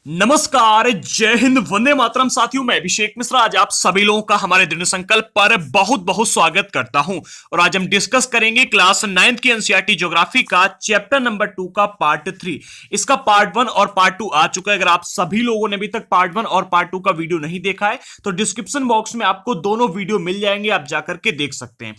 नमस्कार, जय हिंद, वंदे मातरम। साथियों, मैं अभिषेक मिश्रा आज आप सभी लोगों का हमारे दृढ़ संकल्प पर बहुत बहुत स्वागत करता हूं। और आज हम डिस्कस करेंगे क्लास 9th की एनसीईआरटी ज्योग्राफी का चैप्टर नंबर 2 का पार्ट 3। इसका पार्ट 1 और पार्ट 2 आ चुका है। अगर आप सभी लोगों ने अभी तक पार्ट 1 और पार्ट 2 का वीडियो नहीं देखा है तो डिस्क्रिप्शन बॉक्स में आपको दोनों वीडियो मिल जाएंगे, आप जाकर के देख सकते हैं।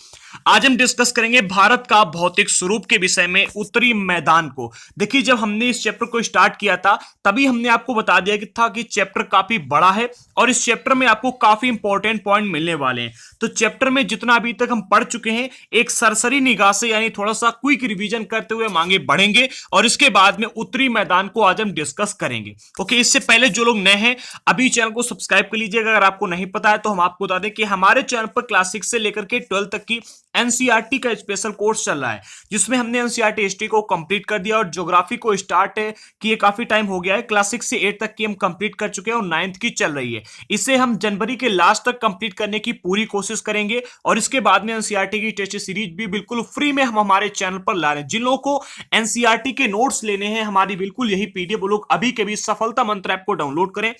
आज हम डिस्कस करेंगे भारत का भौतिक स्वरूप के विषय में, उत्तरी मैदान को। देखिए, जब हमने इस चैप्टर को स्टार्ट किया था तभी हमने आपको बता दिया कि चैप्टर काफी बड़ा है और इस चैप्टर में आपको काफी इंपॉर्टेंट पॉइंट मिलने वाले हैं। तो चैप्टर में जितना अभी तक हम पढ़ चुके हैं, एक सरसरी निगाह से यानी थोड़ा सा क्विक रिवीजन करते हुए आगे बढ़ेंगे और इसके बाद में उत्तरी मैदान को आज हम डिस्कस करेंगे। ओके, इससे पहले जो लोग नए हैं अभी चैनल को सब्सक्राइब कर लीजिएगा। अगर आपको नहीं पता है तो हम आपको बता दें कि हमारे चैनल पर क्लास 6 से लेकर के 12 तक की एनसीईआरटी का स्पेशल कोर्स चल रहा है, जिसमें हमने एनसीईआरटी हिस्ट्री को कंप्लीट कर दिया और ज्योग्राफी को स्टार्ट किए काफी टाइम हो गया है। क्लास 6 से 8 तक की हम कंप्लीट कर चुके हैं और 9th की चल रही है। इसे हम जनवरी के लास्ट तक कंप्लीट करने की पूरी कोशिश करेंगे और इसके बाद में एनसीईआरटी की टेस्ट सीरीज भी बिल्कुल फ्री में हम हमारे चैनल पर ला रहे हैं। जिन लोगों को एनसीईआरटी के नोट्स लेने हैं, हमारी बिल्कुल यही पीडीएफ, वो लोग अभी के भी सफलता मंत्र ऐप को डाउनलोड करें।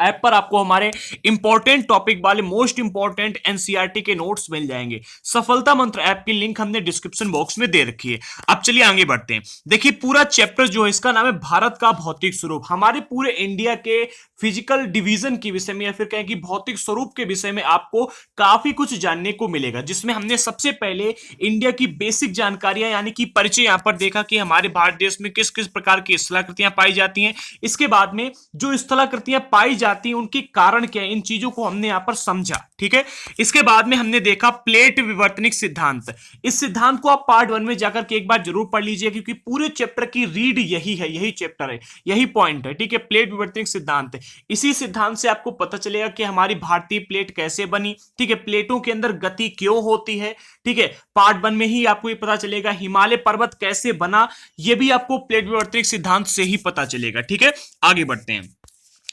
ऐप पर आपको हमारे इंपॉर्टेंट टॉपिक वाले मोस्ट इंपॉर्टेंट एनसीईआरटी के नोट्स मिल जाएंगे। सफलता मंत्र ऐप की लिंक हमने डिस्क्रिप्शन बॉक्स में दे रखी है। अब चलिए आगे बढ़ते हैं। देखिए, पूरा चैप्टर जो है इसका नाम है भारत का भौतिक स्वरूप। हमारे पूरे इंडिया के फिजिकल डिवीजन के विषय में या फिर कहें कि भौतिक स्वरूप के विषय में आपको काफी कुछ जानने को मिलेगा, जिसमें हमने सबसे पहले इंडिया की बेसिक जानकारियां यानी कि परिचय यहां पर देखा कि हमारे भारत देश में किस किस प्रकार की स्थलाकृतियां पाई जाती हैं। इसके बाद में जो स्थलाकृतियां पाई जाती हैं उनके कारण क्या है, इन चीजों को हमने यहां पर समझा। ठीक है, इसके बाद में हमने देखा प्लेट विवर्तनिक सिद्धांत। इस सिद्धांत को आप पार्ट 1 में जाकर के एक बार जरूर पढ़ लीजिए, क्योंकि पूरे चैप्टर की रीड यही है, यही चैप्टर है, यही पॉइंट है। ठीक है, प्लेट विवर्तनिक सिद्धांत। इसी सिद्धांत से आपको पता चलेगा कि हमारी भारतीय प्लेट कैसे बनी। ठीक है, प्लेटों के अंदर गति क्यों होती है। ठीक है, पार्ट 1 में ही आपको ये पता चलेगा। हिमालय पर्वत कैसे बना, ये भी आपको प्लेट विवर्तनिक सिद्धांत से ही पता चलेगा। ठीक है, आगे बढ़ते हैं।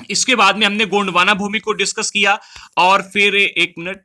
इसके बाद में हमने गोंडवाना भूमि को डिस्कस किया और फिर एक मिनट,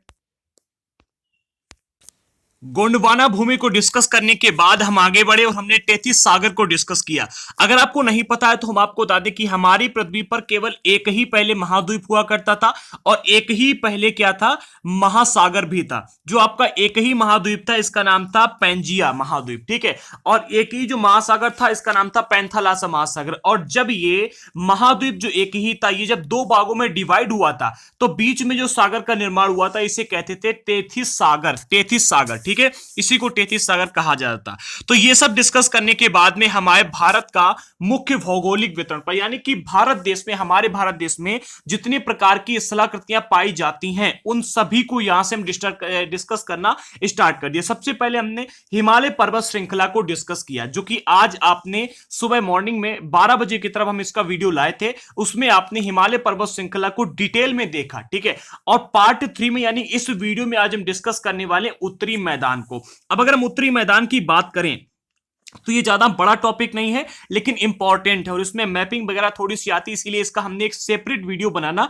गोंडवाना भूमि को डिस्कस करने के बाद हम आगे बढ़े और हमने तैतीस सागर को डिस्कस किया। अगर आपको नहीं पता है तो हम आपको बता दें कि हमारी पृथ्वी पर केवल एक ही पहले महाद्वीप हुआ करता था और एक ही पहले क्या था, महासागर भी था। जो आपका एक ही महाद्वीप था इसका नाम था पैंजिया महाद्वीप। ठीक है, और एक ही जो महासागर था इसका नाम था पैंथालासा महासागर। और जब ये महाद्वीप जो एक ही था, ये जब दो भागों में डिवाइड हुआ था तो बीच में जो सागर का निर्माण हुआ था इसे कहते थे तैतीस सागर। तैतीस सागर, ठीक है, इसी को तैतीस सागर कहा जाता। तो ये सब डिस्कस करने के बाद में हमारे भारत का मुख्य भौगोलिक वितरण पर, यानी कि भारत देश में, हमारे भारत देश में जितने प्रकार की स्थलाकृतियां पाई जाती हैं उन सभी को यहां से हम डिस्कस करना स्टार्ट कर दिया। सबसे पहले हमने हिमालय पर्वत श्रृंखला को डिस्कस किया, जो कि आज आपने सुबह मॉर्निंग में 12 बजे की तरफ हम इसका वीडियो लाए थे, उसमें आपने हिमालय पर्वत श्रृंखला को डिटेल में देखा। ठीक है, और पार्ट 3 में यानी इस वीडियो में आज हम डिस्कस करने वाले उत्तरी मैदान को। अब अगर हम उत्तरी मैदान की बात करें तो ये ज्यादा बड़ा टॉपिक नहीं है लेकिन इंपॉर्टेंट है और इसमें मैपिंग वगैरह थोड़ी सी आती है, इसीलिए इसका हमने एक सेपरेट वीडियो बनाना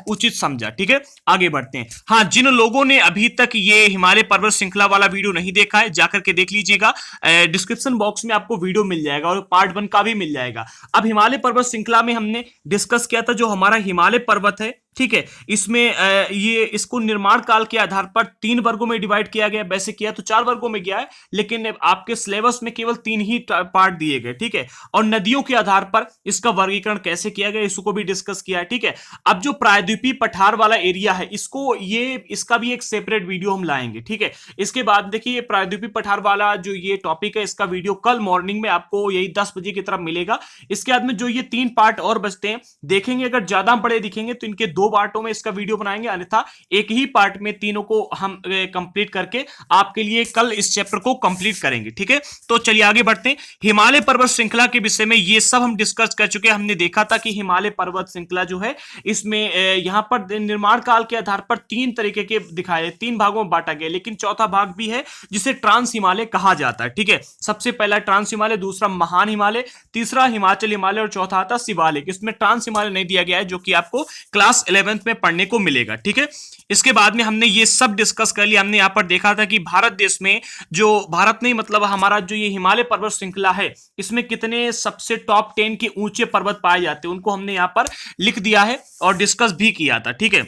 उचित समझा। ठीक है, आगे बढ़ते हैं। हाँ, जिन लोगों ने अभी तक ये हिमालय पर्वत श्रृंखला वाला वीडियो नहीं देखा है जाकर के देख लीजिएगा, डिस्क्रिप्शन बॉक्स में आपको वीडियो मिल जाएगा और पार्ट 1 का भी मिल जाएगा। अब हिमालय पर्वत श्रृंखला में हमने डिस्कस किया था जो हमारा हिमालय पर्वत है। ठीक है, इसमें ये इसको निर्माण काल के आधार पर 3 वर्गों में डिवाइड किया गया। वैसे किया तो 4 वर्गों में गया है, लेकिन आपके सिलेबस में केवल 3 ही पार्ट दिए गए। ठीक है, और नदियों के आधार पर इसका वर्गीकरण कैसे किया गया इसको भी डिस्कस किया है। ठीक है, अब जो प्रायद्वीपीय पठार वाला एरिया है इसका भी एक सेपरेट वीडियो हम लाएंगे। ठीक है, इसके बाद देखिए प्रायद्वीपीय पठार वाला जो ये टॉपिक है इसका वीडियो कल मॉर्निंग में आपको यही 10 बजे की तरफ मिलेगा। इसके बाद में जो ये 3 पार्ट और बचते हैं देखेंगे, अगर ज्यादा बड़े दिखेंगे तो इनके 2 पार्टों में इसका वीडियो बनाएंगे, अन्यथा एक ही पार्ट में तीनों को हम कंप्लीट करके आपके लिए कल इस चैप्टर को कंप्लीट करेंगे। ठीक है, तो चलिए आगे बढ़ते हैं। हिमालय पर्वत श्रृंखला के विषय में ये सब हम डिस्कस कर चुके हैं। हमने देखा था कि हिमालय पर्वत श्रृंखला जो है इसमें यहां पर निर्माण काल के आधार पर 3 तरीके के दिखाए, 3 भागों में बांटा गया, लेकिन चौथा भाग भी है जिसे ट्रांस हिमालय कहा जाता है। ठीक है, सबसे पहला ट्रांस हिमालय, दूसरा महान हिमालय, तीसरा हिमाचल हिमालय और चौथा आता शिवालिक। इसमें ट्रांस हिमालय नहीं दिया गया है, जो कि आपको क्लास 11th में पढ़ने को मिलेगा। ठीक है, इसके बाद में हमने ये सब डिस्कस कर लिया। हमने यहाँ पर देखा था कि भारत देश में जो भारत नहीं मतलब हमारा जो ये हिमालय पर्वत श्रृंखला है, इसमें कितने सबसे टॉप 10 के ऊंचे पर्वत पाए जाते हैं, उनको हमने यहाँ पर लिख दिया है और डिस्कस भी किया था। ठीक है,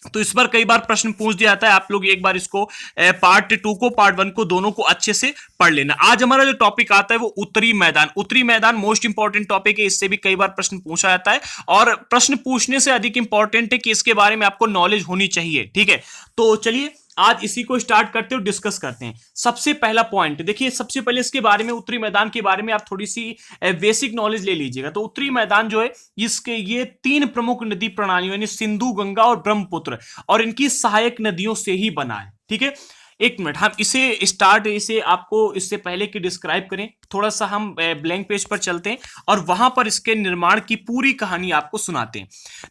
तो इस पर कई बार प्रश्न पूछ दिया जाता है, आप लोग एक बार इसको पार्ट 2 को पार्ट 1 को दोनों को अच्छे से पढ़ लेना। आज हमारा जो टॉपिक आता है वो उत्तरी मैदान। उत्तरी मैदान मोस्ट इंपॉर्टेंट टॉपिक है, इससे भी कई बार प्रश्न पूछा जाता है और प्रश्न पूछने से अधिक इंपॉर्टेंट है कि इसके बारे में आपको नॉलेज होनी चाहिए। ठीक है, तो चलिए आज इसी को स्टार्ट करते हैं और डिस्कस करते हैं। सबसे पहला पॉइंट देखिए, सबसे पहले इसके बारे में उत्तरी मैदान के बारे में आप थोड़ी सी बेसिक नॉलेज ले लीजिएगा। तो उत्तरी मैदान जो है इसके ये 3 प्रमुख नदी प्रणालियों यानी सिंधु, गंगा और ब्रह्मपुत्र और इनकी सहायक नदियों से ही बना है। ठीक है, एक मिनट हम इसे आपको इससे पहले कि डिस्क्राइब करें, थोड़ा सा हम ब्लैंक पेज पर चलते हैं और वहां पर इसके निर्माण की पूरी कहानी आपको सुनाते हैं।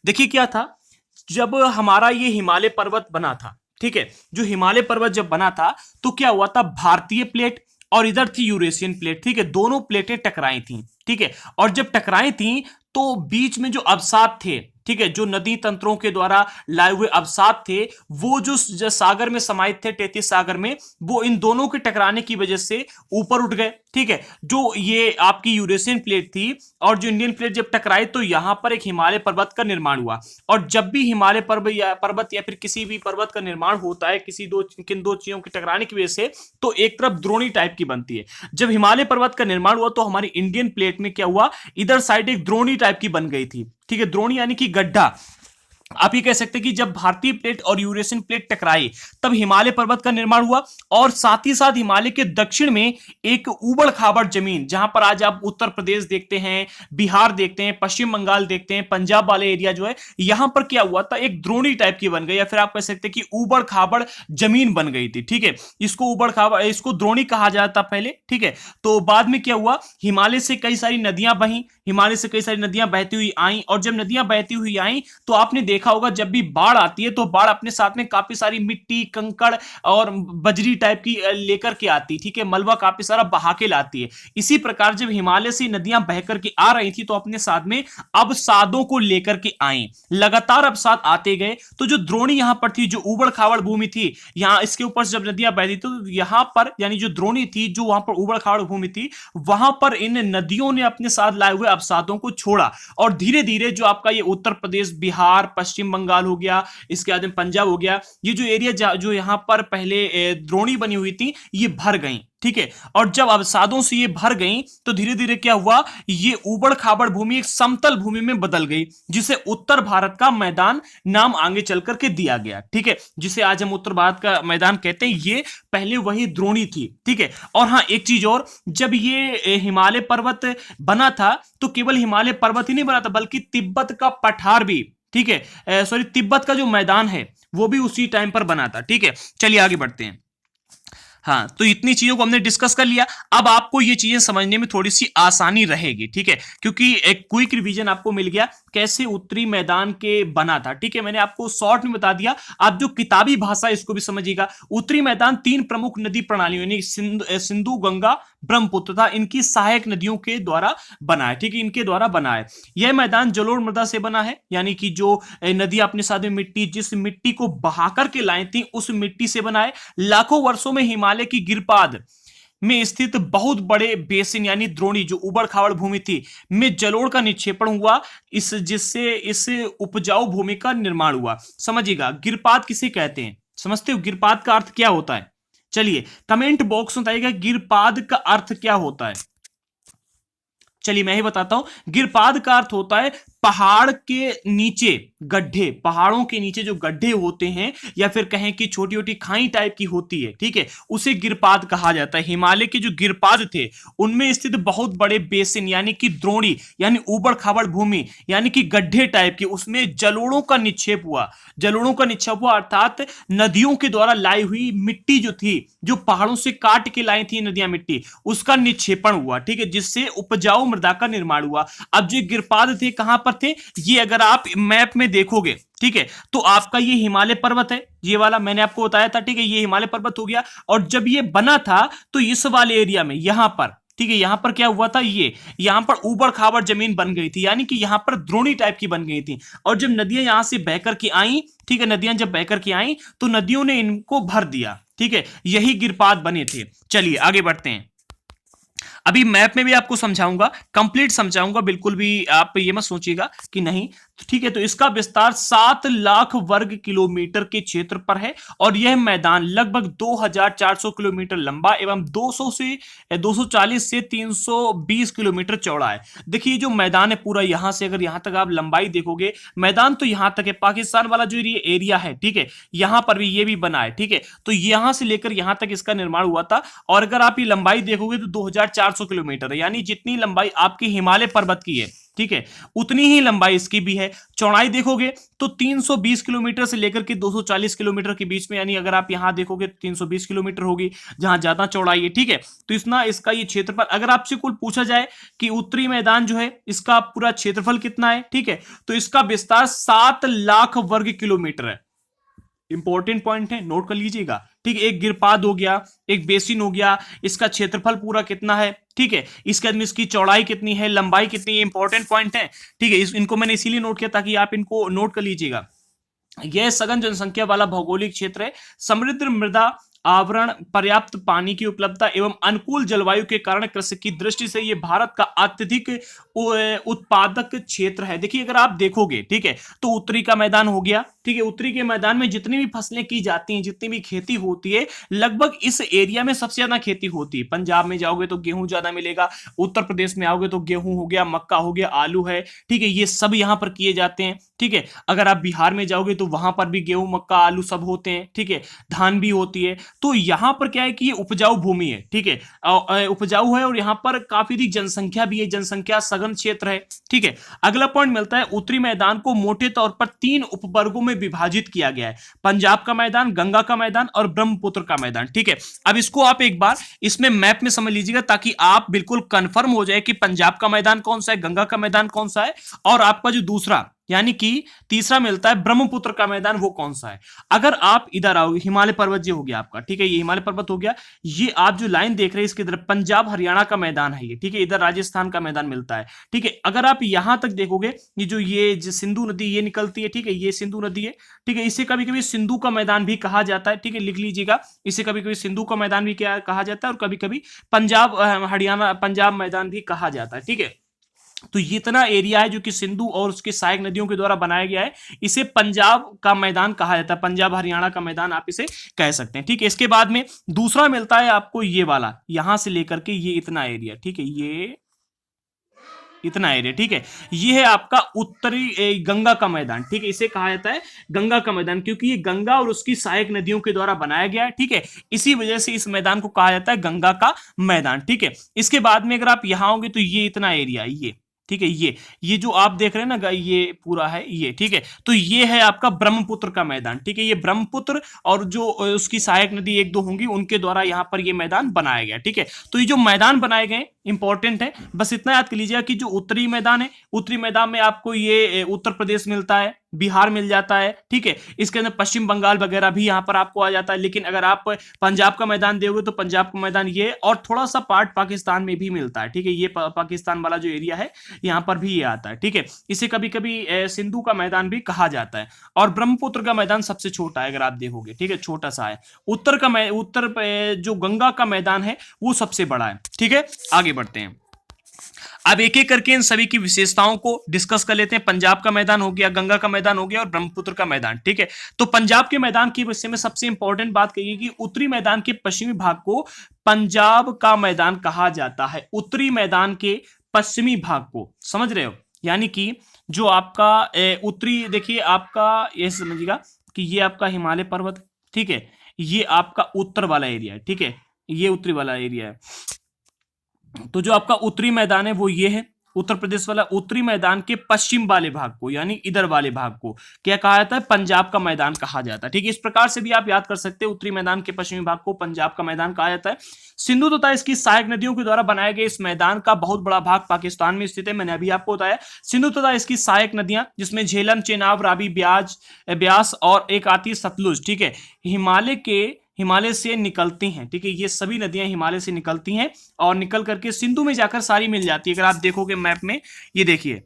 देखिए क्या था, जब हमारा ये हिमालय पर्वत बना था, ठीक है, जो हिमालय पर्वत जब बना था तो क्या हुआ था, भारतीय प्लेट और इधर थी यूरेशियन प्लेट। ठीक है, दोनों प्लेटें टकराई थी। ठीक है, और जब टकराई थी तो बीच में जो अवसाद थे, ठीक है, जो नदी तंत्रों के द्वारा लाए हुए अवसाद थे, वो जो सागर में समाहित थे, टेथिस सागर में, वो इन दोनों के टकराने की वजह से ऊपर उठ गए। ठीक है, जो ये आपकी यूरेशियन प्लेट थी और जो इंडियन प्लेट जब टकराई तो यहां पर एक हिमालय पर्वत का निर्माण हुआ। और जब भी हिमालय पर्वत या फिर किसी भी पर्वत का निर्माण होता है किन दो चीजों के टकराने की वजह से, तो एक तरफ द्रोणी टाइप की बनती है। जब हिमालय पर्वत का निर्माण हुआ तो हमारी इंडियन प्लेट में क्या हुआ, इधर साइड एक द्रोणी टाइप की बन गई थी। ठीक है, द्रोणी यानी कि गड्ढा। आप ये कह सकते हैं कि जब भारतीय प्लेट और यूरेशियन प्लेट टकराई तब हिमालय पर्वत का निर्माण हुआ और साथ ही साथ हिमालय के दक्षिण में एक उबड़ खाबड़ जमीन, जहां पर आज आप उत्तर प्रदेश देखते हैं, बिहार देखते हैं, पश्चिम बंगाल देखते हैं, पंजाब वाले एरिया जो है, यहां पर क्या हुआ था, एक द्रोणी टाइप की बन गई या फिर आप कह सकते हैं कि उबड़ खाबड़ जमीन बन गई थी। ठीक है, इसको द्रोणी कहा जाता पहले। ठीक है, तो बाद में क्या हुआ, हिमालय से कई सारी नदियां बही, हिमालय से कई सारी नदियां बहती हुई आई और जब नदियां बहती हुई आई तो आपने देखा होगा जब भी बाढ़ आती है तो बाढ़ अपने साथ में काफी सारी मिट्टी, कंकड़ और बजरी टाइप की लेकर के आती। ठीक है, मलबा काफी सारा बहा के लाती है। इसी प्रकार जब हिमालय से नदियां बहकर के आ रही थी तो अपने साथ में अवसादों को लेकर के आई, लगातार अवसाद आते गए। तो जो द्रोणी यहां पर थी, जो उबड़ खाबड़ भूमि थी, यहां इसके ऊपर जब नदियां बहती तो यहां पर यानी जो द्रोणी थी, जो वहां पर उबड़ खाबड़ भूमि थी, वहां पर इन नदियों ने अपने साथ लाए हुए अवसादों को छोड़ा और धीरे धीरे जो आपका ये उत्तर प्रदेश, बिहार, पश्चिम बंगाल हो गया, इसके बाद में पंजाब हो गया, ये जो एरिया जो यहां पर पहले द्रोणी बनी हुई थी ये भर गई। ठीक है, और जब अवसादों से ये भर गई तो धीरे धीरे क्या हुआ, ये उबड़ खाबड़ भूमि एक समतल भूमि में बदल गई, जिसे उत्तर भारत का मैदान नाम आगे चल करके दिया गया। ठीक है, जिसे आज हम उत्तर भारत का मैदान कहते हैं, ये पहले वही द्रोणी थी। ठीक है, और हाँ एक चीज और, जब ये हिमालय पर्वत बना था तो केवल हिमालय पर्वत ही नहीं बना था बल्कि तिब्बत का पठार भी, ठीक है, सॉरी तिब्बत का जो मैदान है वो भी उसी टाइम पर बना था। ठीक है, चलिए आगे बढ़ते हैं। हाँ, तो इतनी चीजों को हमने डिस्कस कर लिया। अब आपको ये चीजें समझने में थोड़ी सी आसानी रहेगी। ठीक है, क्योंकि एक क्विक रिवीजन आपको मिल गया कैसे उत्तरी मैदान के बना था। ठीक है, मैंने आपको शॉर्ट में बता दिया, आप जो किताबी भाषा इसको भी समझिएगा। उत्तरी मैदान 3 प्रमुख नदी प्रणालियों यानी सिंधु, गंगा, ब्रह्मपुत्र तथा इनकी सहायक नदियों के द्वारा बना है। ठीक है, इनके द्वारा बना है। यह मैदान जलोढ़ मृदा से बना है, यानी कि जो नदी अपने साथ में मिट्टी, जिस मिट्टी को बहाकर के लाई थी उस मिट्टी से बना है। लाखों वर्षों में हिमालय की गिरपाद में स्थित बहुत बड़े बेसिन यानी द्रोणी, जो उबड़ खाबड़ भूमि थी, में जलोढ़ का निक्षेपण हुआ, जिससे इस उपजाऊ भूमि का निर्माण हुआ। समझिएगा, गिरपाद किसे कहते हैं, समझते हो गिरपाद का अर्थ क्या होता है? चलिए कमेंट बॉक्स में बताइएगा गिरपाद का अर्थ क्या होता है। चलिए मैं ही बताता हूं। गिरपाद का अर्थ होता है पहाड़ के नीचे गड्ढे, पहाड़ों के नीचे जो गड्ढे होते हैं या फिर कहें कि छोटी छोटी खाई टाइप की होती है, ठीक है, उसे गिरपाद कहा जाता है। हिमालय के जो गिरपाद थे उनमें स्थित बहुत बड़े बेसिन यानी कि द्रोणी यानी उबड़ खाबड़ भूमि यानी कि गड्ढे टाइप की, उसमें जलोढ़ों का निक्षेप हुआ। जलोढ़ों का निक्षेप हुआ अर्थात नदियों के द्वारा लाई हुई मिट्टी जो थी, जो पहाड़ों से काट के लाई थी नदियां मिट्टी, उसका निक्षेपण हुआ। ठीक है, जिससे उपजाऊ मृदा का निर्माण हुआ। अब जो गिरपाद थे कहां पर थे, ये अगर आप मैप में देखोगे, ठीक है, तो आपका ये हिमालय पर्वत है, ये वाला मैंने आपको बताया था। ठीक है, ये हिमालय पर्वत हो गया। और जब ये बना था तो इस वाले एरिया में यहां पर, ठीक है। यहां पर क्या हुआ था, ये यहां पर ऊबड़ खाबड़ जमीन बन गई थी, यानी कि यहां पर द्रोणी टाइप की बन गई थी। और जब नदियां यहां से बहकर के आई, ठीक है, नदियां जब बहकर के आई तो नदियों ने इनको भर दिया, ठीक है, यही गिरपात बने थे। चलिए आगे बढ़ते हैं। अभी मैप में भी आपको समझाऊंगा, कंप्लीट समझाऊंगा, बिल्कुल भी आप ये मत सोचिएगा कि नहीं। तो ठीक है, तो इसका विस्तार 7 लाख वर्ग किलोमीटर के क्षेत्र पर है और यह मैदान लगभग 2400 किलोमीटर लंबा एवं 240 से 320 किलोमीटर चौड़ा है। देखिए जो मैदान है पूरा, यहां से अगर यहां तक आप लंबाई देखोगे, मैदान तो यहां तक है, पाकिस्तान वाला जो एरिया है, ठीक है, यहां पर भी ये भी बना है, ठीक है, तो यहां से लेकर यहां तक इसका निर्माण हुआ था। और अगर आप ये लंबाई देखोगे तो 2400 किलोमीटर है, यानी जितनी लंबाई आपकी हिमालय पर्वत की है, ठीक है, उतनी ही लंबाई इसकी भी है। चौड़ाई देखोगे तो 320 किलोमीटर से लेकर के 240 किलोमीटर के बीच में, यानी अगर आप यहां देखोगे तो 320 किलोमीटर होगी, जहां ज्यादा चौड़ाई है, ठीक है। तो इतना इसका ये क्षेत्रफल, अगर आपसे कुल पूछा जाए कि उत्तरी मैदान जो है इसका पूरा क्षेत्रफल कितना है, ठीक है, तो इसका विस्तार 7 लाख वर्ग किलोमीटर है। इंपॉर्टेंट पॉइंट है, नोट कर लीजिएगा, ठीक है। एक गिरपाद हो गया, एक बेसिन हो गया, इसका क्षेत्रफल पूरा कितना है, ठीक है, इसके अंदर इसकी चौड़ाई कितनी है, लंबाई कितनी है, इंपॉर्टेंट पॉइंट है, ठीक है। इनको मैंने इसीलिए नोट किया ताकि आप इनको नोट कर लीजिएगा। यह सघन जनसंख्या वाला भौगोलिक क्षेत्र है। समृद्ध मृदा आवरण, पर्याप्त पानी की उपलब्धता एवं अनुकूल जलवायु के कारण कृषि की दृष्टि से यह भारत का अत्यधिक उत्पादक क्षेत्र है। देखिए अगर आप देखोगे, ठीक है, तो उत्तरी का मैदान हो गया, ठीक है, उत्तरी के मैदान में जितनी भी फसलें की जाती हैं, जितनी भी खेती होती है, लगभग इस एरिया में सबसे ज्यादा खेती होती है। पंजाब में जाओगे तो गेहूं ज्यादा मिलेगा, उत्तर प्रदेश में आओगे तो गेहूं हो गया, मक्का हो गया, आलू है, ठीक है, ये सब यहां पर किए जाते हैं, ठीक है। अगर आप बिहार में जाओगे तो वहां पर भी गेहूं, मक्का, आलू सब होते हैं, ठीक है, धान भी होती है। तो यहां पर क्या है कि ये उपजाऊ भूमि है, ठीक है, उपजाऊ है और यहां पर काफी अधिक जनसंख्या भी है, जनसंख्या सघन क्षेत्र है, ठीक है। अगला पॉइंट मिलता है, उत्तरी मैदान को मोटे तौर पर 3 उपवर्गों में विभाजित किया गया है, पंजाब का मैदान, गंगा का मैदान और ब्रह्मपुत्र का मैदान, ठीक है। अब इसको आप एक बार इसमें मैप में समझ लीजिएगा ताकि आप बिल्कुल कंफर्म हो जाए कि पंजाब का मैदान कौन सा है, गंगा का मैदान कौन सा है, और आपका जो दूसरा यानी कि तीसरा मिलता है ब्रह्मपुत्र का मैदान, वो कौन सा है। अगर आप इधर आओगे, हिमालय पर्वत जो हो गया आपका, ठीक है, ये हिमालय पर्वत हो गया, ये आप जो लाइन देख रहे हैं इसके इधर पंजाब हरियाणा का मैदान है ये, ठीक है, इधर राजस्थान का मैदान मिलता है, ठीक है। अगर आप यहां तक देखोगे, ये सिंधु नदी ये निकलती है, ठीक है, ये सिंधु नदी है, ठीक है, इसे कभी कभी सिंधु का मैदान भी कहा जाता है, ठीक है, लिख लीजिएगा, इसे कभी कभी सिंधु का मैदान भी क्या कहा जाता है और कभी कभी पंजाब हरियाणा पंजाब मैदान भी कहा जाता है, ठीक है। तो ये इतना एरिया है जो कि सिंधु और उसके सहायक नदियों के द्वारा बनाया गया है, इसे पंजाब का मैदान कहा जाता है, पंजाब हरियाणा का मैदान आप इसे कह सकते हैं, ठीक है। इसके बाद में दूसरा मिलता है आपको ये वाला, यहां से लेकर के ये इतना एरिया, ठीक है, ये इतना एरिया, ठीक है, ये है आपका उत्तरी गंगा का मैदान, ठीक है, इसे कहा जाता है गंगा का मैदान, क्योंकि ये गंगा और उसकी सहायक नदियों के द्वारा बनाया गया है, ठीक है, इसी वजह से इस मैदान को कहा जाता है गंगा का मैदान, ठीक है। इसके बाद में अगर आप यहां होंगे तो ये इतना एरिया, ये ठीक है, ये जो आप देख रहे हैं ना, ये पूरा है ये, ठीक है, तो ये है आपका ब्रह्मपुत्र का मैदान, ठीक है, ये ब्रह्मपुत्र और जो उसकी सहायक नदी एक दो होंगी उनके द्वारा यहां पर ये मैदान बनाया गया, ठीक है। तो ये जो मैदान बनाए गए इंपॉर्टेंट है, बस इतना याद कर लीजिएगा कि जो उत्तरी मैदान है, उत्तरी मैदान में आपको ये उत्तर प्रदेश मिलता है, बिहार मिल जाता है, ठीक है, इसके अंदर पश्चिम बंगाल वगैरह भी यहां पर आपको आ जाता है। लेकिन अगर आप पंजाब का मैदान देखोगे तो पंजाब का मैदान ये और थोड़ा सा पार्ट पाकिस्तान में भी मिलता है, ठीक है, ये पाकिस्तान वाला जो एरिया है यहां पर भी ये आता है, ठीक है। इसे कभी कभी सिंधु का मैदान भी कहा जाता है। और ब्रह्मपुत्र का मैदान सबसे छोटा है, अगर आप देखोगे, ठीक है, छोटा सा है। उत्तर जो गंगा का मैदान है वो सबसे बड़ा है, ठीक है। आगे बढ़ते हैं, अब एक एक करके इन सभी की विशेषताओं को डिस्कस कर लेते हैं। पंजाब का मैदान हो गया, गंगा का मैदान हो गया और ब्रह्मपुत्र का मैदान, ठीक है। तो पंजाब के मैदान की विषय में सबसे इंपॉर्टेंट बात कही कि उत्तरी मैदान के पश्चिमी भाग को पंजाब का मैदान कहा जाता है। उत्तरी मैदान के पश्चिमी भाग को, समझ रहे हो, यानी कि जो आपका उत्तरी, देखिए आपका ये समझिएगा कि ये आपका हिमालय पर्वत, ठीक है, ये आपका उत्तर वाला एरिया है, ठीक है, ये उत्तरी वाला एरिया है। तो जो आपका उत्तरी मैदान है वो ये है, उत्तर प्रदेश वाला। उत्तरी मैदान के पश्चिम वाले भाग को, यानी इधर वाले भाग को क्या कहा जाता है, पंजाब का मैदान कहा जाता है, ठीक है। इस प्रकार से भी आप याद कर सकते हैं, उत्तरी मैदान के पश्चिमी भाग को पंजाब का मैदान कहा जाता है। सिंधु तथा इसकी सहायक नदियों के द्वारा बनाए गए इस मैदान का बहुत बड़ा भाग पाकिस्तान में स्थित है। मैंने अभी आपको बताया, सिंधु तथा इसकी सहायक नदियां जिसमें झेलम, चेनाब, रावी, ब्यास और एक आती है सतलुज, ठीक है, हिमालय से निकलती हैं, ठीक है। ये सभी नदियां हिमालय से निकलती हैं और निकल करके सिंधु में जाकर सारी मिल जाती है। अगर आप देखोगे मैप में, ये देखिए,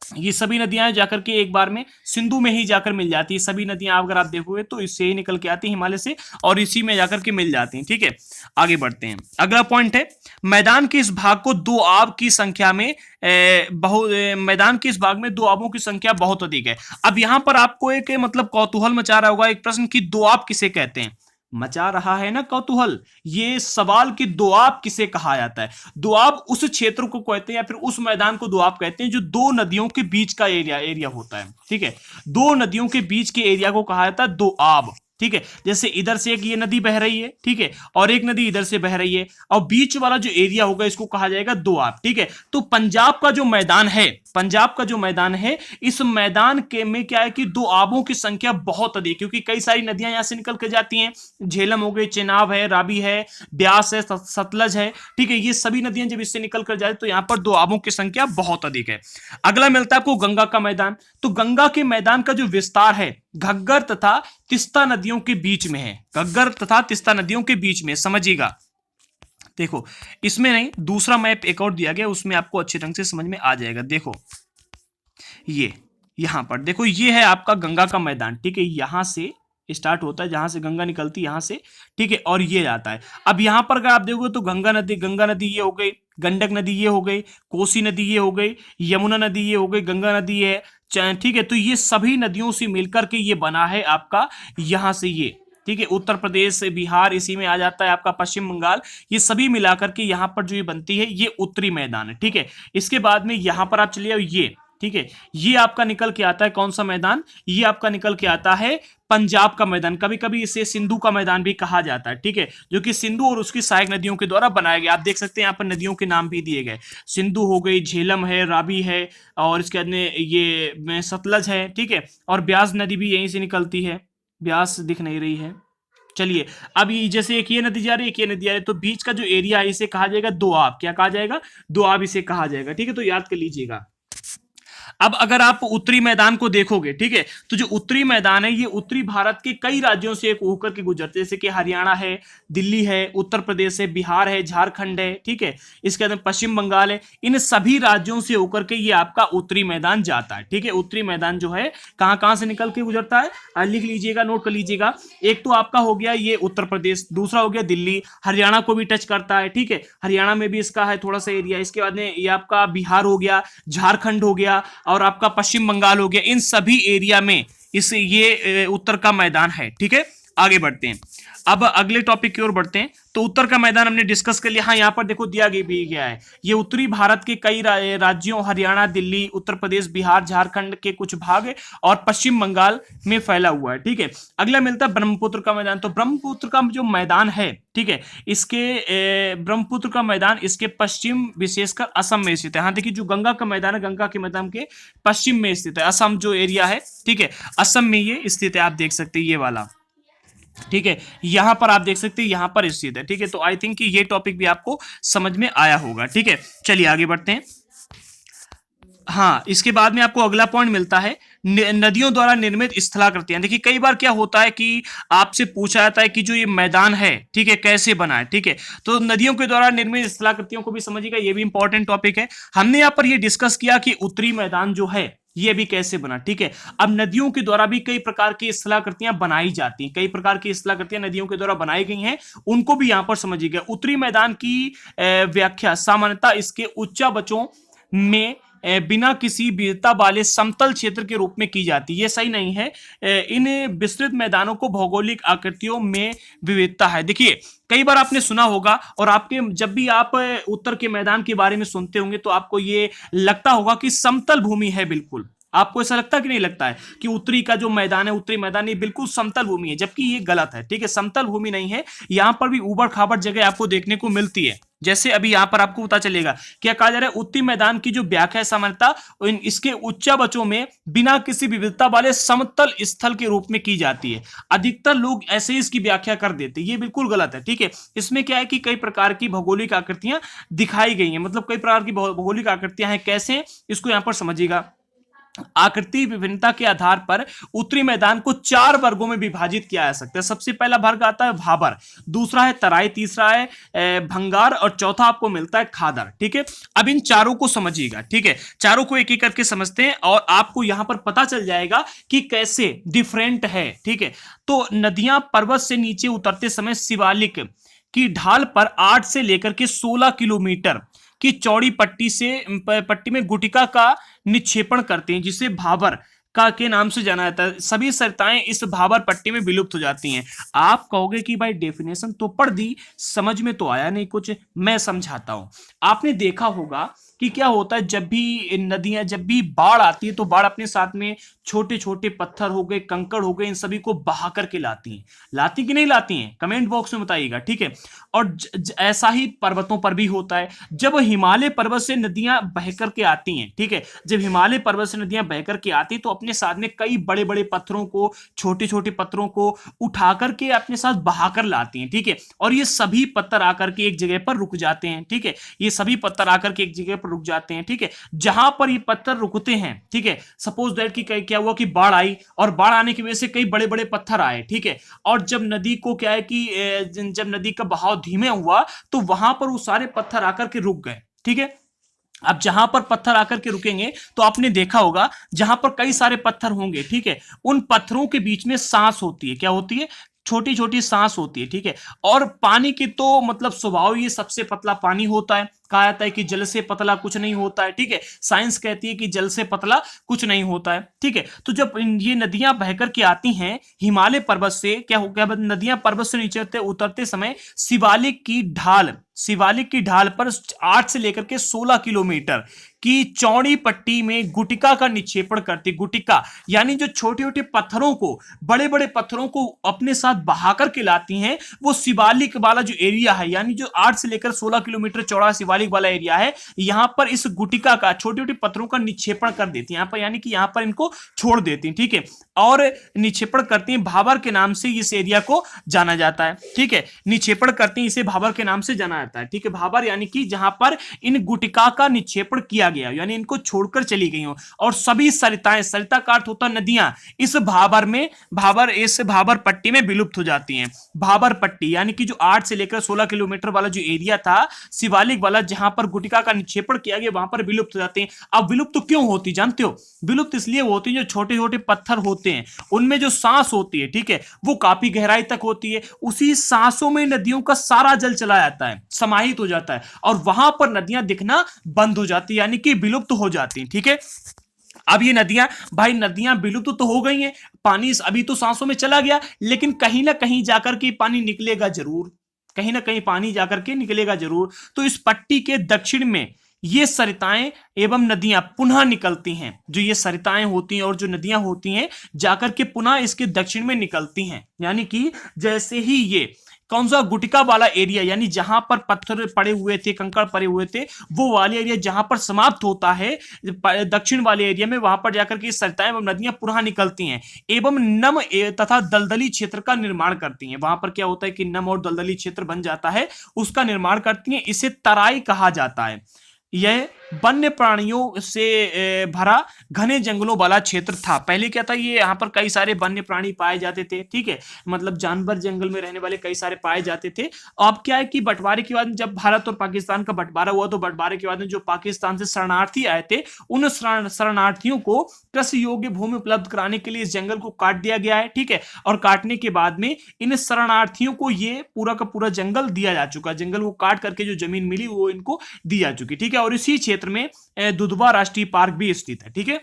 ये सभी नदियां जाकर के एक बार में सिंधु में ही जाकर मिल जाती है। सभी नदियां अगर आप देखोगे तो इससे ही निकल के आती है हिमालय से और इसी में जाकर के मिल जाती हैं, ठीक है। आगे बढ़ते हैं। अगला पॉइंट है, मैदान के इस भाग को दो आब की संख्या में मैदान के इस भाग में दो आबों की संख्या बहुत अधिक है। अब यहां पर आपको एक मतलब कौतूहल मचा रहा होगा एक प्रश्न की दो आब किसे कहते हैं। मचा रहा है ना कौतूहल, ये सवाल कि दोआब किसे कहा जाता है। दोआब उस क्षेत्र को कहते हैं या फिर उस मैदान को दोआब कहते हैं जो दो नदियों के बीच का एरिया होता है, ठीक है। दो नदियों के बीच के एरिया को कहा जाता है दोआब, ठीक है। जैसे इधर से एक ये नदी बह रही है, ठीक है, और एक नदी इधर से बह रही है और बीच वाला जो एरिया होगा इसको कहा जाएगा दोआब, ठीक है। तो पंजाब का जो मैदान है, पंजाब का जो मैदान है, इस मैदान के में क्या है कि दो आबों की संख्या बहुत अधिक, क्योंकि कई सारी नदियां यहां से निकल के जाती हैं। झेलम हो गई, चेनाब है, रावी है, ब्यास है, सतलज है, ठीक है। ये सभी नदियां जब इससे निकल कर जाए तो यहां पर दो आबों की संख्या बहुत अधिक है। अगला मिलता है आपको गंगा का मैदान। तो गंगा के मैदान का जो विस्तार है घग्गर तथा तिस्ता नदियों के बीच में है। घग्गर तथा तिस्ता नदियों के बीच में, समझिएगा। देखो इसमें नहीं, दूसरा मैप एक और दिया गया, उसमें आपको अच्छे ढंग से समझ में आ जाएगा। देखो ये यहां पर देखो, ये है आपका गंगा का मैदान, ठीक है। यहां से स्टार्ट होता है, जहां से गंगा निकलती है यहां से, ठीक है, और ये जाता है। अब यहां पर अगर आप देखोगे तो गंगा नदी ये हो गई, गंडक नदी ये हो गई, कोसी नदी ये हो गई, यमुना नदी ये हो गई, गंगा नदी है, ठीक है। तो ये सभी नदियों से मिलकर के ये बना है आपका यहां से ये, ठीक है। उत्तर प्रदेश, बिहार इसी में आ जाता है, आपका पश्चिम बंगाल, ये सभी मिलाकर के यहां पर जो ये बनती है ये उत्तरी मैदान है, ठीक है। इसके बाद में यहां पर आप चलिए, ये ठीक है, ये आपका निकल के आता है कौन सा मैदान, ये आपका निकल के आता है पंजाब का मैदान। कभी कभी इसे सिंधु का मैदान भी कहा जाता है, ठीक है, जो कि सिंधु और उसकी सहायक नदियों के द्वारा बनाया गया। आप देख सकते हैं यहाँ पर नदियों के नाम भी दिए गए, सिंधु हो गई, झेलम है, रावी है, और इसके बाद में ये सतलज है, ठीक है, और ब्यास नदी भी यहीं से निकलती है। ब्यास दिख नहीं रही है, चलिए। अब ये जैसे एक ये नदी जा रही है, एक ये नदी जा रही है, तो बीच का जो एरिया है इसे कहा जाएगा दोआब। क्या कहा जाएगा? दोआब इसे कहा जाएगा, ठीक है। तो याद कर लीजिएगा। अब अगर आप उत्तरी मैदान को देखोगे, ठीक है, तो जो उत्तरी मैदान है ये उत्तरी भारत के कई राज्यों से एक होकर के गुजरते हैं, जैसे कि हरियाणा है, दिल्ली है, उत्तर प्रदेश है, बिहार है, झारखंड है, ठीक है, इसके बाद पश्चिम बंगाल है। इन सभी राज्यों से होकर के ये आपका उत्तरी मैदान जाता है, ठीक है। उत्तरी मैदान जो है कहां कहां से निकल के गुजरता है, लिख लीजिएगा, नोट कर लीजिएगा। एक तो आपका हो गया ये उत्तर प्रदेश, दूसरा हो गया दिल्ली, हरियाणा को भी टच करता है, ठीक है, हरियाणा में भी इसका है थोड़ा सा एरिया। इसके बाद में ये आपका बिहार हो गया, झारखंड हो गया, और आपका पश्चिम बंगाल हो गया। इन सभी एरिया में इस ये उत्तर का मैदान है, ठीक है। आगे बढ़ते हैं, अब अगले टॉपिक की ओर बढ़ते हैं। तो उत्तर का मैदान हमने डिस्कस कर लिया। हाँ, यहाँ पर देखो दिया भी गया है, ये उत्तरी भारत के कई राज्यों, हरियाणा, दिल्ली, उत्तर प्रदेश, बिहार, झारखंड के कुछ भाग और पश्चिम बंगाल में फैला हुआ है, ठीक है। अगला मिलता है ब्रह्मपुत्र का मैदान। तो ब्रह्मपुत्र का जो मैदान है, ठीक है, इसके ब्रह्मपुत्र का मैदान इसके पश्चिम, विशेषकर असम में स्थित है। हाँ देखिए, जो गंगा का मैदान है, गंगा के मैदान के पश्चिम में स्थित है। असम जो एरिया है, ठीक है, असम में ये स्थित है। आप देख सकते हैं ये वाला, ठीक है, यहां पर आप देख सकते हैं, यहां पर स्थित है, ठीक है। तो आई थिंक कि ये टॉपिक भी आपको समझ में आया होगा, ठीक है। चलिए आगे बढ़ते हैं। हाँ, इसके बाद में आपको अगला पॉइंट मिलता है नदियों द्वारा निर्मित स्थलाकृतियां। देखिए कई बार क्या होता है कि आपसे पूछा जाता है कि जो ये मैदान है, ठीक है, कैसे बना है, ठीक है। तो नदियों के द्वारा निर्मित स्थलाकृतियों को भी समझिएगा, ये भी इंपॉर्टेंट टॉपिक है। हमने यहाँ पर ये डिस्कस किया कि उत्तरी मैदान जो है ये भी कैसे बना, ठीक है। अब नदियों के द्वारा भी कई प्रकार की स्थलाकृतियां बनाई जाती हैं, कई प्रकार की स्थलाकृतियां नदियों के द्वारा बनाई गई हैं, उनको भी यहां पर समझिएगा। उत्तरी मैदान की व्याख्या सामान्यतः इसके उच्चावचों में बिना किसी विविधता वाले समतल क्षेत्र के रूप में की जाती है। ये सही नहीं है, इन विस्तृत मैदानों को भौगोलिक आकृतियों में विविधता है। देखिए कई बार आपने सुना होगा, और आपके जब भी आप उत्तर के मैदान के बारे में सुनते होंगे तो आपको ये लगता होगा कि समतल भूमि है। बिल्कुल आपको ऐसा लगता है कि नहीं लगता है कि उत्तरी का जो मैदान है, उत्तरी मैदान ये बिल्कुल समतल भूमि है, जबकि ये गलत है, ठीक है। समतल भूमि नहीं है, यहां पर भी ऊबड़ खाबड़ जगह आपको देखने को मिलती है। जैसे अभी यहां पर आपको पता चलेगा क्या कहा जा रहा है, उत्तरी मैदान की जो व्याख्या है सामान्यतः इसके उच्चावचों में बिना किसी विविधता वाले समतल स्थल के रूप में की जाती है। अधिकतर लोग ऐसे ही इसकी व्याख्या कर देते हैं, ये बिल्कुल गलत है, ठीक है। इसमें क्या है कि कई प्रकार की भौगोलिक आकृतियां दिखाई गई हैं, मतलब कई प्रकार की भौगोलिक आकृतियां हैं। कैसे, इसको यहां पर समझिएगा। आकृति विभिन्नता के आधार पर उत्तरी मैदान को 4 वर्गों में विभाजित किया जा सकता है। सबसे पहला वर्ग आता है भाबर, दूसरा है तराई, तीसरा है भंगार और चौथा आपको मिलता है खादर। ठीक है, अब इन चारों को समझिएगा। ठीक है, चारों को एक एक करके समझते हैं और आपको यहां पर पता चल जाएगा कि कैसे डिफरेंट है। ठीक है, तो नदियां पर्वत से नीचे उतरते समय शिवालिक की ढाल पर 8 से लेकर के 16 किलोमीटर की चौड़ी पट्टी में गुटिका का निक्षेपण करते हैं, जिसे भाबर का के नाम से जाना जाता है। सभी सरिताएं इस भाबर पट्टी में विलुप्त हो जाती हैं। आप कहोगे कि भाई डेफिनेशन तो पढ़ दी, समझ में तो आया नहीं कुछ, मैं समझाता हूं। आपने देखा होगा कि क्या होता है, जब भी बाढ़ आती है तो बाढ़ अपने साथ में छोटे छोटे पत्थर हो गए, कंकड़ हो गए, इन सभी को बहा करके लाती कि नहीं लाती हैं, कमेंट बॉक्स में बताइएगा। ठीक है, और ऐसा ही पर्वतों पर भी होता है। जब हिमालय पर्वत से नदियां बह करके आती हैं, ठीक है, जब हिमालय पर्वत से नदियां बह करके आती हैं तो अपने साथ में कई बड़े बड़े पत्थरों को, छोटे छोटे पत्थरों को उठा करके अपने साथ बहा कर लाती हैं। ठीक है, और ये सभी पत्थर आकर के एक जगह पर रुक जाते हैं। ठीक है, ये सभी पत्थर आकर के एक जगह पर रुक जाते हैं। ठीक है, जहां पर ये पत्थर रुकते हैं, ठीक है, सपोज दैट कि क्या हुआ कि बाढ़ आई और बाढ़ आने की वजह से कई बड़े बड़े पत्थर आए। ठीक है, और जब नदी को क्या है कि जब नदी का बहाव धीमे हुआ तो वहां पर वो सारे पत्थर आकर के रुक गए। ठीक है, अब जहां पर पत्थर आकर के रुकेंगे तो आपने देखा होगा जहां पर कई सारे पत्थर होंगे, ठीक है, उन पत्थरों के बीच में सांस होती है। क्या होती है? छोटी छोटी सांस होती है। ठीक है, और पानी की तो मतलब स्वभाव ये सबसे पतला पानी होता है। कहा जाता है कि जल से पतला कुछ नहीं होता है। ठीक है, साइंस कहती है कि जल से पतला कुछ नहीं होता है। ठीक है, तो जब ये नदियां बहकर के आती हैं हिमालय पर्वत से, क्या हो गया, नदियां पर्वत से नीचे उतरते समय शिवालिक की ढाल पर 8 से लेकर के 16 किलोमीटर की चौड़ी पट्टी में गुटिका का निक्षेपण करती। गुटिका यानी जो छोटे छोटे पत्थरों को, बड़े बड़े पत्थरों को अपने साथ बहाकर के लाती हैं, वो शिवालिक वाला जो एरिया है, यानी जो 8 से लेकर 16 किलोमीटर चौड़ा शिवालिक वाला एरिया है, यहां पर इस गुटिका का, छोटे छोटे पत्थरों का निक्षेपण कर देती है। यहां पर यानी कि यहां पर इनको छोड़ देती है। ठीक है, और निक्षेपण करती हैं, भाबर के नाम से इस एरिया को जाना जाता है। ठीक है, निक्षेपण करती हैं, इसे भाबर के नाम से जाना जाता है। ठीक है, भाबर यानी कि जहां पर इन गुटिका का निक्षेपण किया गया, यानी इनको छोड़कर चली गई हो। और सभी सरिताएं, सरिता का अर्थ होता है नदियां, इस भाबर पट्टी में विलुप्त हो जाती हैं। भाबर पट्टी यानी कि जो 8 से लेकर 16 किलोमीटर वाला जो एरिया था शिवालिक वाला, जहां पर गुटिका का निक्षेपण किया गया, वहां पर विलुप्त हो जाते हैं। अब विलुप्त क्यों होती जानते हो? विलुप्त इसलिए होती है, जो छोटे छोटे पत्थर होते हैं उनमें जो सांस होती है, ठीक है, वो काफी गहराई तक होती है। उसी सांसों में नदियों का सारा जल चला जाता है, समाहित हो जाता है, और वहां पर नदियां दिखना बंद हो जाती है, यानी कि विलुप्त हो जाती हैं। ठीक है, अब ये नदियां विलुप्त तो हो गई हैं, पानी अभी तो सांसों में चला गया, लेकिन कहीं ना कहीं जाकर के पानी निकलेगा जरूर, कहीं ना कहीं पानी जाकर के निकलेगा जरूर। तो इस पट्टी के दक्षिण में ये सरिताएं एवं नदियां पुनः निकलती हैं। जो ये सरिताएं होती हैं और जो नदियां होती हैं जाकर के पुनः इसके दक्षिण में निकलती हैं। यानी कि जैसे ही ये कौन सा गुटिका वाला एरिया, यानी जहां पर पत्थर पड़े हुए थे, कंकड़ पड़े हुए थे, वो वाले एरिया जहां पर समाप्त होता है दक्षिण वाले एरिया में, वहां पर जाकर के सरिताएं एवं नदियां पुनः निकलती हैं एवं नम तथा दलदली क्षेत्र का निर्माण करती हैं। वहां पर क्या होता है कि नम और दलदली क्षेत्र बन जाता है, उसका निर्माण करती हैं। इसे तराई कहा जाता है। यह वन्य प्राणियों से भरा घने जंगलों वाला क्षेत्र था। पहले क्या था, ये यहाँ पर कई सारे वन्य प्राणी पाए जाते थे। ठीक है, मतलब जानवर जंगल में रहने वाले कई सारे पाए जाते थे। अब क्या है कि बंटवारे के बाद, जब भारत और पाकिस्तान का बंटवारा हुआ, तो बंटवारे के बाद में जो पाकिस्तान से शरणार्थी आए थे, उन शरणार्थियों को कृषि योग्य भूमि उपलब्ध कराने के लिए इस जंगल को काट दिया गया है। ठीक है, और काटने के बाद में इन शरणार्थियों को ये पूरा का पूरा जंगल दिया जा चुका है। जंगल को काट करके जो जमीन मिली वो इनको दी जा चुकी। ठीक है, और इसी क्षेत्र में दुधवा राष्ट्रीय पार्क भी स्थित है। ठीक है,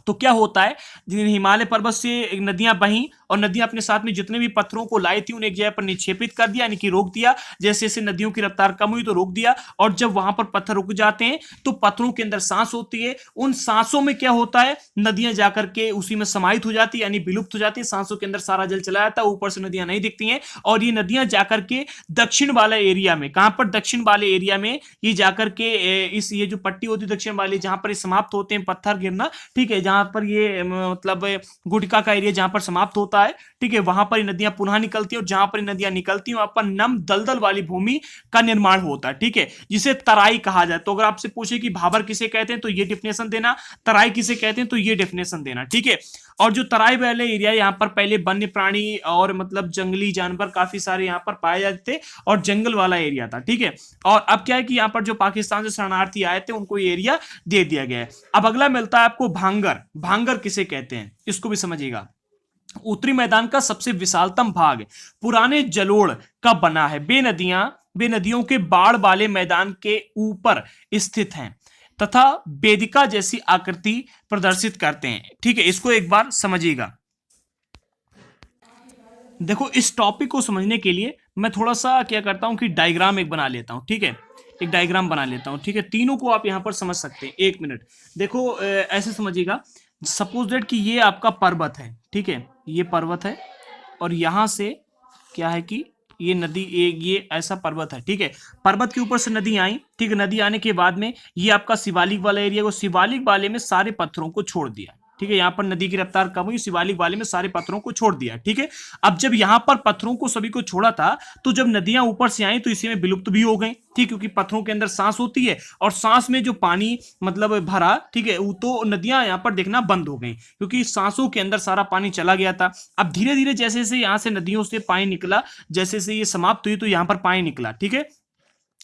तो क्या होता है, हिमालय पर्वत से नदियां बही और नदियां अपने साथ में जितने भी पत्थरों को लाई थी उन्हें एक जगह पर निक्षेपित कर दिया, यानी कि रोक दिया। जैसे जैसे नदियों की रफ्तार कम हुई तो रोक दिया, और जब वहां पर पत्थर रुक जाते हैं तो पत्थरों के अंदर सांस होती है। उन सांसों में क्या होता है, नदियां जाकर के उसी में समाहित हो जाती है, यानी विलुप्त हो जाती है। सांसों के अंदर सारा जल चला जाता है, ऊपर से नदियां नहीं दिखती हैं। और ये नदियां जाकर के दक्षिण वाले एरिया में, कहां पर, दक्षिण वाले एरिया में ये जाकर के ये जो पट्टी होती है दक्षिण वाली, जहां पर समाप्त होते हैं पत्थर गिरना, ठीक है, जहां पर ये मतलब गुटिका का एरिया जहां पर समाप्त होता होता है, ठीक है, वहां पर नदियां पुनः निकलती है और जहां पर नदियां निकलती है वहां पर नम दलदल वाली भूमि का निर्माण होता है, ठीक है, जिसे तराई कहा जाए। तो अगर आपसे पूछे कि भाबर किसे कहते हैं तो ये डेफिनेशन देना, तराई किसे कहते हैं तो ये डेफिनेशन देना, ठीक है। और जो तराई वाले एरिया यहाँ पर पहले वन्य प्राणी और मतलब जंगली जानवर काफी सारे यहाँ पर पाए जाते थे और जंगल वाला एरिया था, ठीक है। और अब क्या है कि यहाँ पर जो पाकिस्तान से शरणार्थी आए थे उनको ये एरिया दे दिया गया है। अब अगला मिलता है आपको भांगर। भांगर किसे कहते हैं इसको भी समझिएगा। उत्तरी मैदान का सबसे विशालतम भाग पुराने जलोढ़ का बना है। वे नदियों के बाढ़ वाले मैदान के ऊपर स्थित हैं तथा वेदिका जैसी आकृति प्रदर्शित करते हैं, ठीक है। इसको एक बार समझिएगा। देखो इस टॉपिक को समझने के लिए मैं थोड़ा सा क्या करता हूं कि डायग्राम एक बना लेता हूं, ठीक है, एक डायग्राम बना लेता हूं, ठीक है। तीनों को आप यहां पर समझ सकते हैं। एक मिनट देखो, ऐसे समझिएगा। सपोज दैट कि ये आपका पर्वत है, ठीक है, ये पर्वत है और यहां से क्या है कि ये नदी, ये ऐसा पर्वत है, ठीक है। पर्वत के ऊपर से नदी आई, ठीक है। नदी आने के बाद में ये आपका शिवालिक वाला एरिया, वो शिवालिक वाले में सारे पत्थरों को छोड़ दिया, ठीक है। यहाँ पर नदी की रफ्तार कम हुई, शिवालिक वाले में सारे पत्थरों को छोड़ दिया, ठीक है। अब जब यहाँ पर पत्थरों को सभी को छोड़ा था तो जब नदियां ऊपर से आई तो इसी में विलुप्त भी हो गई, ठीक, क्योंकि पत्थरों के अंदर सांस होती है और सांस में जो पानी मतलब भरा, ठीक है, वो तो नदियां यहाँ पर देखना बंद हो गई क्योंकि सांसों के अंदर सारा पानी चला गया था। अब धीरे धीरे जैसे जैसे यहाँ से नदियों से पानी निकला, जैसे जैसे ये समाप्त हुई तो यहाँ पर पानी निकला, ठीक है।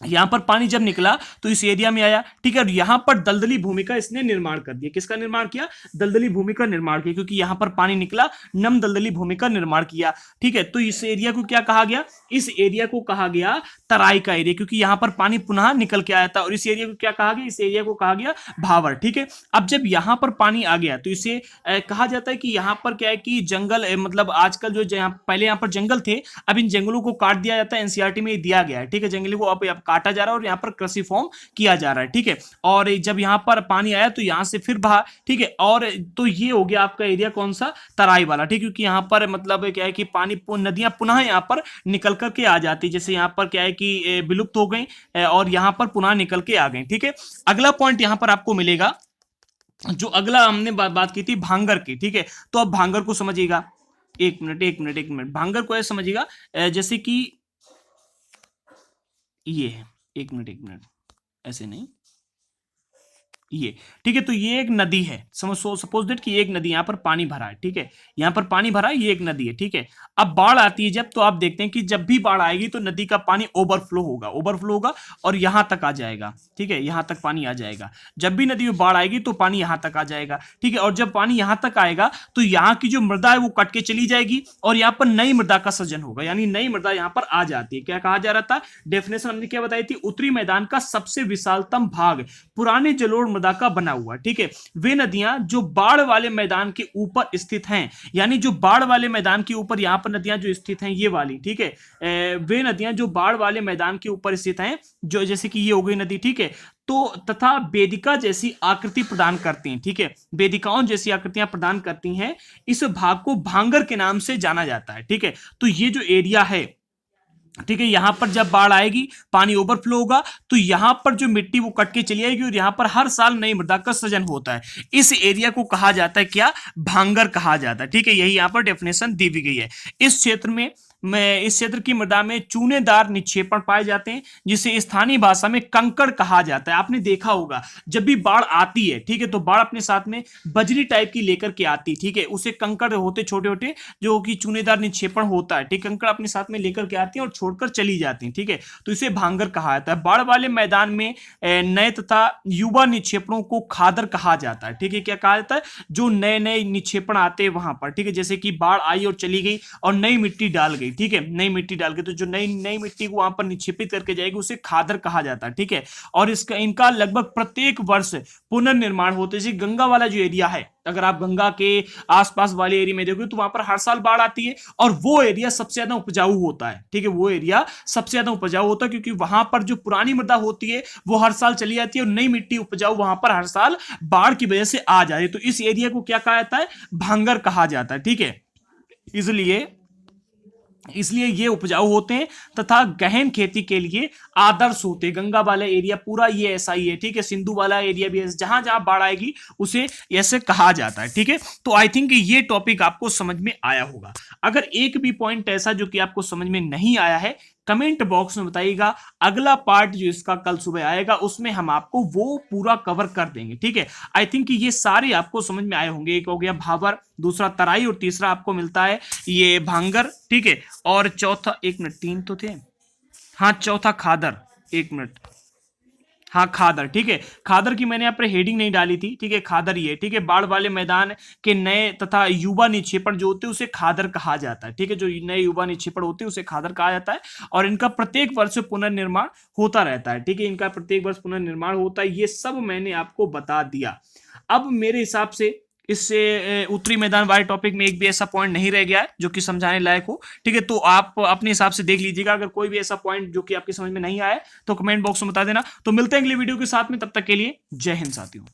यहां पर पानी जब निकला तो इस एरिया में आया, ठीक है, और यहां पर दलदली भूमि का इसने निर्माण कर दिया। किसका निर्माण किया? दलदली भूमि का निर्माण किया, क्योंकि यहां पर पानी निकला, नम दलदली भूमि का निर्माण किया, ठीक है। तो इस एरिया को क्या कहा गया? इस एरिया को कहा गया तराई का एरिया, क्योंकि यहां पर पानी पुनः निकल के आया था। और इस एरिया को क्या कहा गया? इस एरिया को कहा गया भावर, ठीक है। अब जब यहां पर पानी आ गया तो इसे कहा जाता है कि यहां पर क्या है कि जंगल मतलब आजकल जो पहले यहां पर जंगल थे, अब इन जंगलों को काट दिया जाता है। एनसीईआरटी में दिया गया है, ठीक है, जंगलों को अब काटा जा रहा है और यहाँ पर कृषि फॉर्म किया जा रहा है, ठीक है। और जब यहाँ पर पानी आया तो यहाँ से फिर बहा, ठीक है। और तो ये हो गया आपका एरिया कौन सा? तराई वाला, ठीक है, क्योंकि यहाँ पर मतलब क्या है कि पानी नदियां पुनः यहाँ पर निकल करके आ जाती, जैसे यहाँ पर क्या है कि विलुप्त हो गई और यहाँ पर पुनः निकल के आ गई, ठीक है। अगला पॉइंट यहाँ पर आपको मिलेगा, जो अगला हमने बात की थी भांगर की, ठीक है। तो अब भांगर को समझिएगा। एक मिनट भांगर को ऐसे समझिएगा जैसे कि ये है, एक मिनट ऐसे नहीं, ये, ठीक है। तो ये एक नदी है, सपोज दैट कि एक नदी यहाँ पर पानी भरा है, ठीक है, यहाँ पर पानी भरा है, ये एक नदी है, ठीक है। अब बाढ़ आती है जब, तो आप देखते हैं कि जब भी बाढ़ आएगी तो नदी का पानी ओवरफ्लो होगा और यहां तक आ जाएगा, ठीक है, यहां तक पानी आ जाएगा। जब भी नदी में बाढ़ आएगी तो पानी यहां तक आ जाएगा, ठीक है। और जब पानी यहां तक आएगा तो यहाँ की जो मृदा है वो कट के चली जाएगी और यहाँ पर नई मृदा का सृजन होगा, यानी नई मृदा यहाँ पर आ जाती है। क्या कहा जा रहा था? डेफिनेशन हमने क्या बताई थी? उत्तरी मैदान का सबसे विशालतम भाग पुराने जलोढ़ मृदा का बना हुआ, ठीक है। वे नदियां जो बाढ़ वाले मैदान के ऊपर स्थित हैं, यानी जो बाढ़ वाले मैदान के ऊपर यहां पर नदियां जो स्थित हैं ये वाली, ठीक है, वे नदियां जो बाढ़ वाले मैदान के ऊपर स्थित हैं, जो जैसे कि ये हो गई नदी, ठीक है, तो तथा वेदिका जैसी आकृति प्रदान करती हैं, ठीक है, वेदिकाओं जैसी आकृतियां प्रदान करती हैं। इस भाग को भांगर के नाम से जाना जाता है, ठीक है। तो ये जो एरिया है, ठीक है, यहां पर जब बाढ़ आएगी पानी ओवरफ्लो होगा तो यहां पर जो मिट्टी वो कट के चली आएगी और यहां पर हर साल नई मृदा का सृजन होता है। इस एरिया को कहा जाता है क्या? भांगर कहा जाता है, ठीक है। यही यहां पर डेफिनेशन दी भी गई है। इस क्षेत्र की मृदा में चूनेदार निक्षेपण पाए जाते हैं, जिसे स्थानीय भाषा में कंकड़ कहा जाता है। आपने देखा होगा जब भी बाढ़ आती है, ठीक है, तो बाढ़ अपने साथ में बजरी टाइप की लेकर के आती, ठीक है, उसे कंकड़ होते छोटे छोटे जो कि चूनेदार निक्षेपण होता है, ठीक, कंकड़ अपने साथ में लेकर के आती है और छोड़कर चली जाती है, ठीक है। तो इसे भांगर कहा जाता है। बाढ़ वाले मैदान में नए तथा युवा निक्षेपणों को खादर कहा जाता है, ठीक है। क्या कहा जाता है? जो नए नए निक्षेपण आते हैं वहां पर, ठीक है, जैसे कि बाढ़ आई और चली गई और नई मिट्टी डाल गई, ठीक है, नई मिट्टी डाल के तो जो नई मिट्टी को वहां पर निक्षेपित करके जाएगी उसे खादर कहा जाता है, ठीक है। और इनका लगभग प्रत्येक वर्ष पुनर्निर्माण होते, जैसे गंगा वाला जो एरिया है, अगर आप गंगा के आसपास वाले एरिया में देखोगे तो वहां पर हर साल बाढ़ आती है और वो एरिया सबसे ज्यादा उपजाऊ होता है, ठीक है, वो एरिया सबसे ज्यादा उपजाऊ होता है क्योंकि वहां पर जो पुरानी मृदा होती है वो हर साल चली जाती है और नई मिट्टी उपजाऊ वहां पर हर साल बाढ़ की वजह से आ जाए। तो इस एरिया को क्या कहा जाता है? भांगर कहा जाता है, ठीक है। इसलिए इसलिए ये उपजाऊ होते हैं तथा गहन खेती के लिए आदर्श होते हैं। गंगा वाला एरिया पूरा ये ऐसा ही है, ठीक है। सिंधु वाला एरिया भी ऐसा, जहां जहां बाढ़ आएगी उसे ऐसे कहा जाता है, ठीक है। तो आई थिंक ये टॉपिक आपको समझ में आया होगा। अगर एक भी पॉइंट ऐसा जो कि आपको समझ में नहीं आया है, कमेंट बॉक्स में बताइएगा। अगला पार्ट जो इसका कल सुबह आएगा उसमें हम आपको वो पूरा कवर कर देंगे, ठीक है। आई थिंक ये सारे आपको समझ में आए होंगे। एक हो गया भावर, दूसरा तराई और तीसरा आपको मिलता है ये भांगर, ठीक है। और चौथा, एक मिनट, तीन तो थे, हाँ चौथा खादर, एक मिनट, हाँ खादर, ठीक है। खादर की मैंने यहाँ पर हेडिंग नहीं डाली थी, ठीक है। खादर ये, ठीक है। बाढ़ वाले मैदान के नए तथा युवा निक्षेपण जो होते हैं उसे खादर कहा जाता है, ठीक है। जो नए युवा निक्षेपण होते हैं उसे खादर कहा जाता है और इनका प्रत्येक वर्ष पुनर्निर्माण होता रहता है, ठीक है। इनका प्रत्येक वर्ष पुनर्निर्माण होता है। ये सब मैंने आपको बता दिया। अब मेरे हिसाब से इससे उत्तरी मैदान वाले टॉपिक में एक भी ऐसा पॉइंट नहीं रह गया है जो कि समझाने लायक हो, ठीक है। तो आप अपने हिसाब से देख लीजिएगा। अगर कोई भी ऐसा पॉइंट जो कि आपकी समझ में नहीं आया तो कमेंट बॉक्स में बता देना। तो मिलते हैं अगले वीडियो के साथ में, तब तक के लिए जय हिंद साथियों।